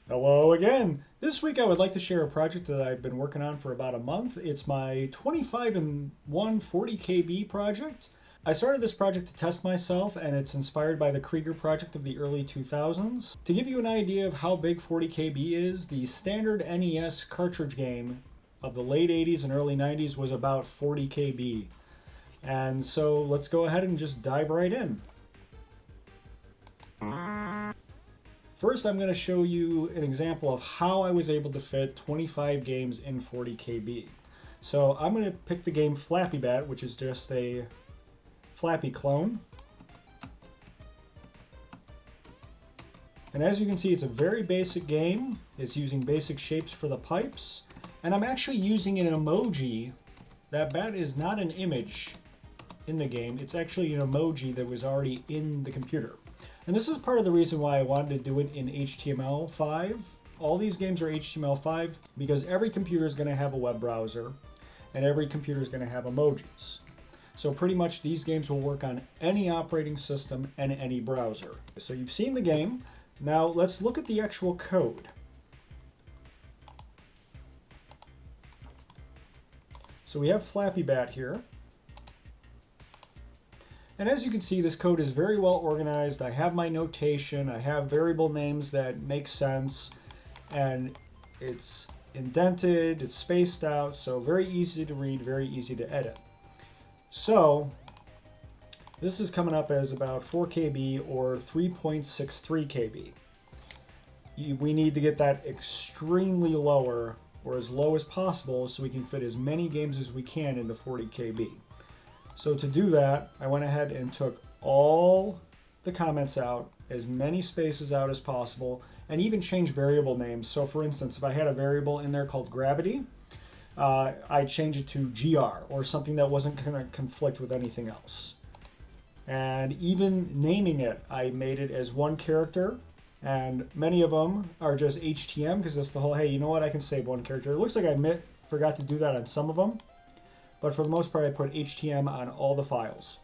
Hello again. This week I would like to share a project that I've been working on for about a month. It's my 25 in 1 40 KB project. I started this project to test myself, and it's inspired by the Krieger project of the early 2000s. To give you an idea of how big 40 KB is, the standard NES cartridge game of the late 80s and early 90s was about 40 KB. And so let's go ahead and just dive right in. First, I'm going to show you an example of how I was able to fit 25 games in 40 KB. So I'm going to pick the game Flappy Bat, which is just a Flappy clone. And as you can see, it's a very basic game. It's using basic shapes for the pipes. And I'm actually using an emoji. That bat is not an image in the game. It's actually an emoji that was already in the computer. And this is part of the reason why I wanted to do it in HTML5. All these games are HTML5 because every computer is going to have a web browser and every computer is going to have emojis. So pretty much these games will work on any operating system and any browser. So you've seen the game. Now let's look at the actual code. So we have Flappy Bat here. And as you can see, this code is very well organized. I have my notation, I have variable names that make sense, and it's indented, it's spaced out, so very easy to read, very easy to edit. So this is coming up as about 4 KB or 3.63 KB. We need to get that extremely lower, or as low as possible, so we can fit as many games as we can into 40 KB. So to do that, I went ahead and took all the comments out, as many spaces out as possible, and even changed variable names. So for instance, if I had a variable in there called gravity, I'd change it to GR, or something that wasn't going to conflict with anything else. And even naming it, I made it as one character, and many of them are just HTM, because it's the whole, hey, you know what, I can save one character. It looks like I forgot to do that on some of them. But for the most part, I put HTM on all the files.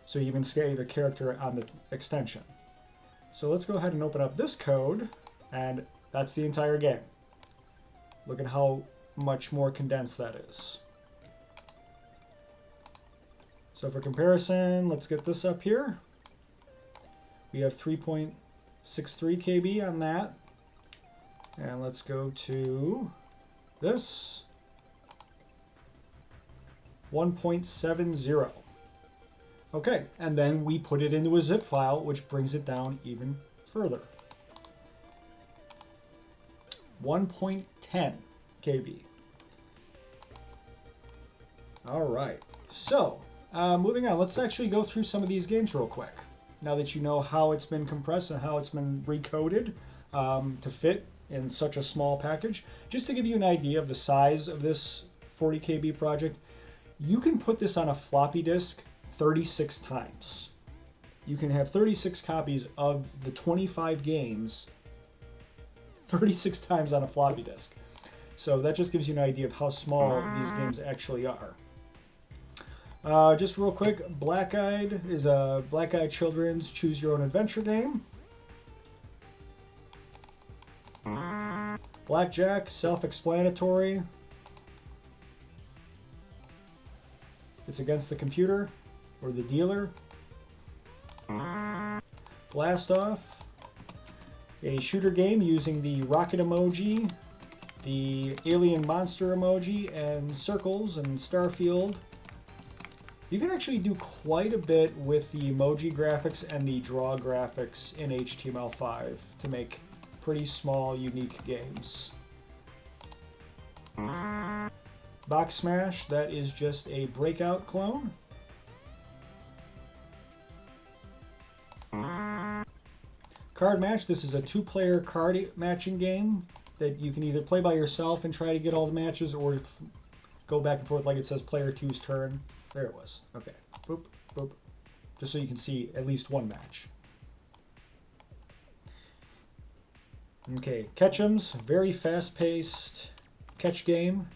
So you even save a character on the extension. So let's go ahead and open up this code, and that's the entire game. Look at how much more condensed that is. So for comparison, let's get this up here. We have 3.63 KB on that. And let's go to this. 1.70. Okay, and then we put it into a zip file, which brings it down even further. 1.10 KB. All right, so moving on, let's actually go through some of these games real quick. Now that you know how it's been compressed and how it's been recoded to fit in such a small package, just to give you an idea of the size of this 40 KB project, you can put this on a floppy disk 36 times. You can have 36 copies of the 25 games 36 times on a floppy disk. So that just gives you an idea of how small these games actually are. Just real quick, Black Eyed is a Black Eyed Children's Choose Your Own Adventure game. Blackjack, self-explanatory. It's against the computer or the dealer. Blast Off, a shooter game using the rocket emoji, the alien monster emoji, and circles and Starfield. You can actually do quite a bit with the emoji graphics and the draw graphics in HTML5 to make pretty small, unique games. Box Smash, that is just a Breakout clone. Card Match, this is a two-player card matching game that you can either play by yourself and try to get all the matches, or go back and forth like it says player two's turn. There it was. Okay. Boop, boop. Just so you can see at least one match. Okay, Catch'ems, very fast-paced catch game.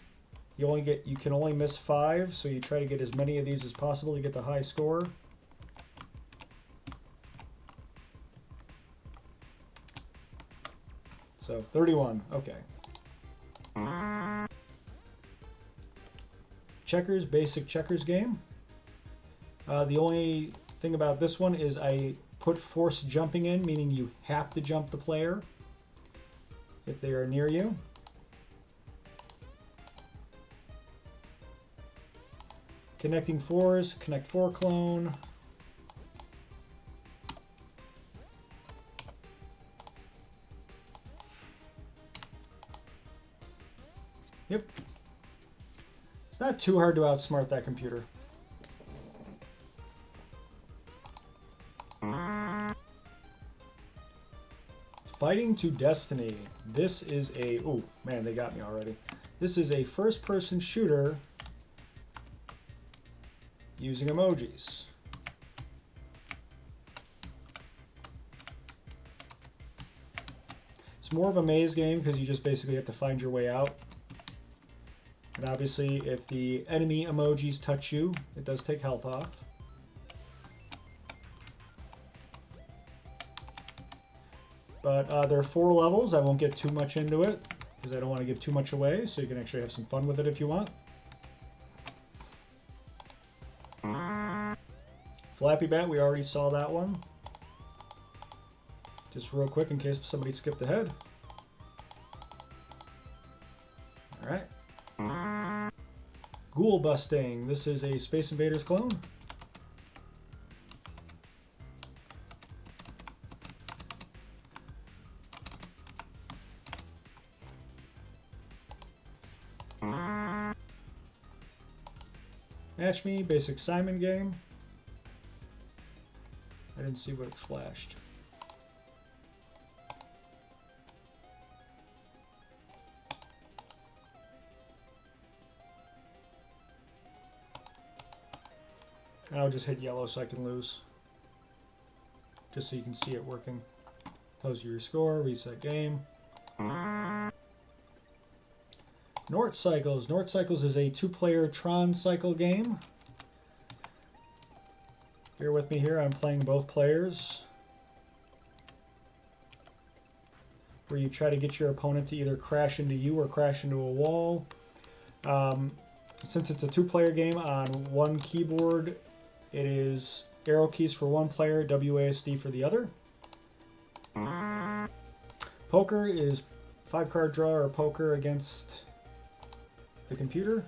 You can only miss 5, so you try to get as many of these as possible to get the high score. So 31, okay. Checkers, basic checkers game. The only thing about this one is I put forced jumping in, meaning you have to jump the player if they are near you. Connecting fours, connect four clone. Yep. It's not too hard to outsmart that computer. Fighting to Destiny. This is a... Oh, man, they got me already. This is a first-person shooter using emojis. It's more of a maze game because you just basically have to find your way out. And obviously, if the enemy emojis touch you, it does take health off. But there are 4 levels. I won't get too much into it because I don't want to give too much away, so you can actually have some fun with it if you want. Flappy Bat, we already saw that one. Just real quick in case somebody skipped ahead. Alright. Ghoul Busting. This is a Space Invaders clone. Match Me, basic Simon game. I didn't see what it flashed. I'll just hit yellow so I can lose. Just so you can see it working. Tells you your score, reset game. Nort Cycles. Nort Cycles is a 2-player Tron cycle game. Bear with me here, I'm playing both players. Where you try to get your opponent to either crash into you or crash into a wall. Since it's a 2-player game on one keyboard, it is arrow keys for one player, WASD for the other. Poker is 5-card draw or poker against the computer.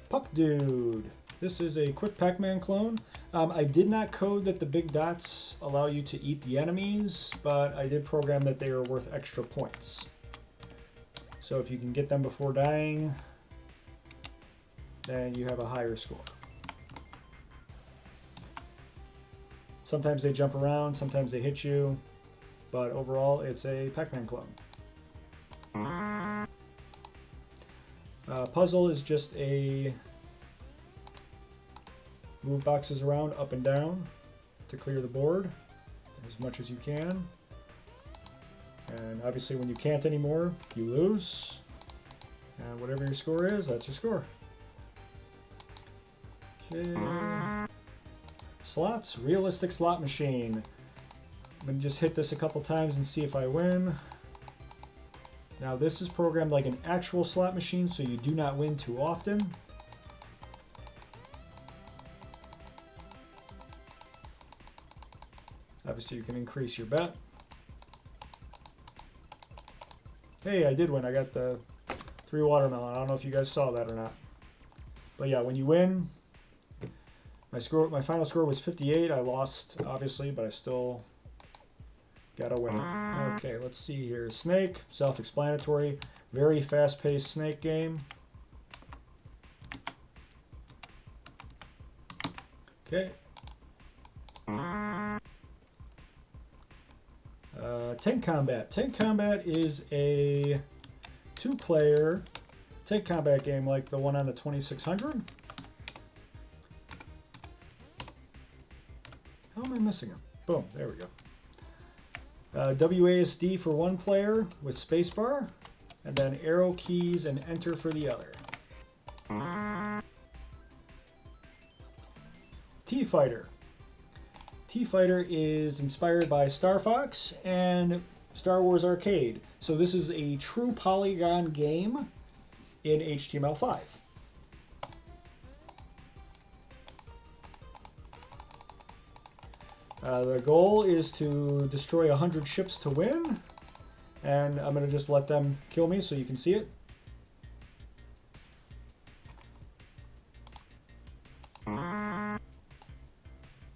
Puck Dude. This is a quick Pac-Man clone. I did not code that the big dots allow you to eat the enemies, but I did program that they are worth extra points. So if you can get them before dying, then you have a higher score. Sometimes they jump around, sometimes they hit you, but overall it's a Pac-Man clone. Puzzle is just a move boxes around up and down to clear the board as much as you can. And obviously when you can't anymore, you lose. And whatever your score is, that's your score. Okay. Slots, realistic slot machine. I'm going to just hit this a couple times and see if I win. Now this is programmed like an actual slot machine, so you do not win too often. Obviously you can increase your bet. Hey, I did win. I got the 3 watermelon. I don't know if you guys saw that or not. But yeah, when you win, my final score was 58. I lost, obviously, but I still got a win. Okay, let's see here. Snake, self-explanatory. Very fast-paced snake game. Okay. Tank Combat. Tank Combat is a 2-player tank combat game like the one on the 2600. How am I missing it? Boom, there we go. WASD for one player with spacebar, and then arrow keys and enter for the other. T-Fighter. T-Fighter is inspired by Star Fox and Star Wars Arcade. So this is a true polygon game in HTML5. The goal is to destroy 100 ships to win, and I'm going to just let them kill me so you can see it.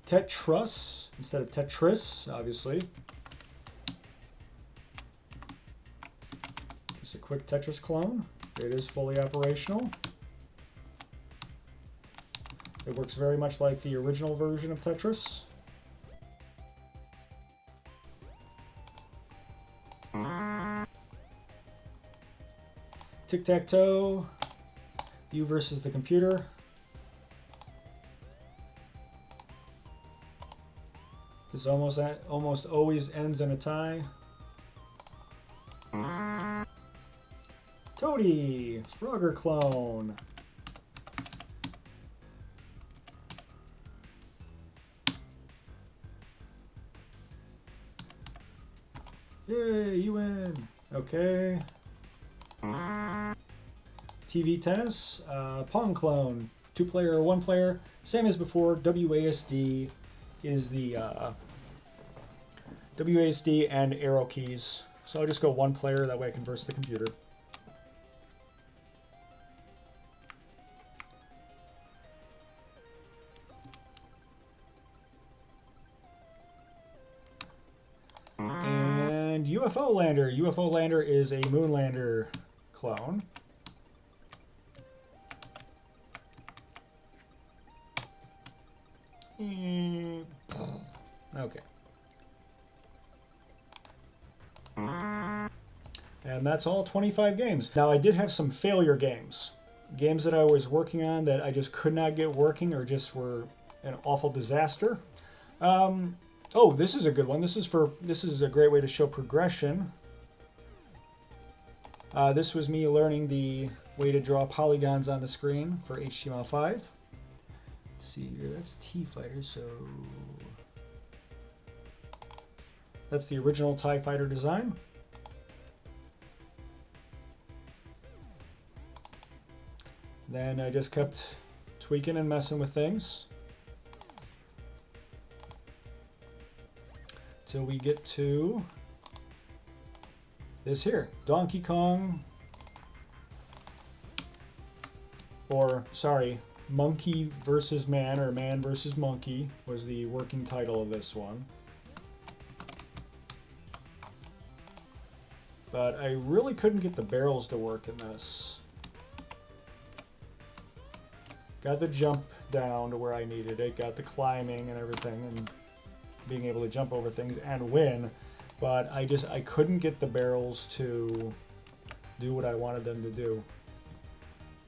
Tetris instead of Tetris, obviously. Just a quick Tetris clone. It is fully operational. It works very much like the original version of Tetris. Tic-tac-toe, you versus the computer. This almost always ends in a tie. Toady, Frogger clone. Yay, you win. Okay. TV tennis, Pong clone, 2-player or 1-player, same as before. WASD is the WASD and arrow keys. So I'll just go 1-player, that way I can verse the computer. And UFO lander. UFO lander is a moonlander clone. Okay. And that's all 25 games. Now I did have some failure games. Games that I was working on that I just could not get working or just were an awful disaster. Oh, this is a good one. This is a great way to show progression. This was me learning the way to draw polygons on the screen for HTML5. Let's see here, that's T-Fighter, so that's the original TIE Fighter design. Then I just kept tweaking and messing with things till we get to this here, Donkey Kong, or sorry, Monkey versus Man, or Man versus Monkey was the working title of this one. But I really couldn't get the barrels to work in this. Got the jump down to where I needed it, got the climbing and everything, and being able to jump over things and win. But I couldn't get the barrels to do what I wanted them to do.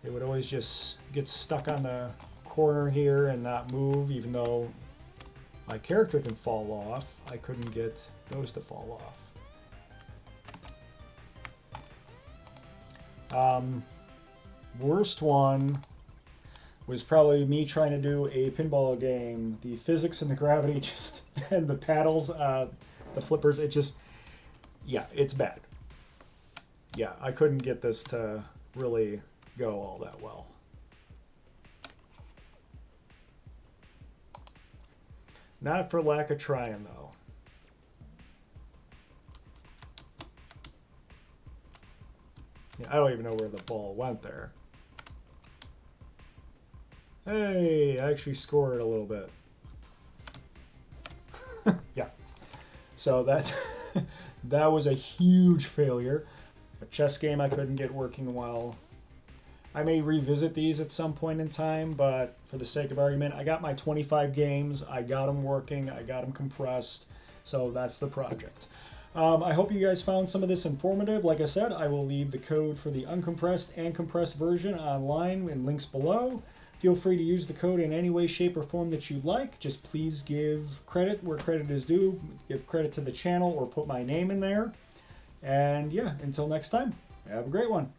They would always just get stuck on the corner here and not move, even though my character can fall off. I couldn't get those to fall off. Worst one was probably me trying to do a pinball game. The physics and the gravity just, and the paddles, the flippers, it just, yeah, it's bad. Yeah, I couldn't get this to really go all that well. Not for lack of trying, though. Yeah, I don't even know where the ball went there. Hey, I actually scored a little bit. Yeah. So that was a huge failure. A chess game I couldn't get working well. I may revisit these at some point in time, but for the sake of argument, I got my 25 games. I got them working. I got them compressed. So that's the project. I hope you guys found some of this informative. Like I said, I will leave the code for the uncompressed and compressed version online in links below. Feel free to use the code in any way, shape, or form that you like. Just please give credit where credit is due. Give credit to the channel or put my name in there. And yeah, until next time, have a great one.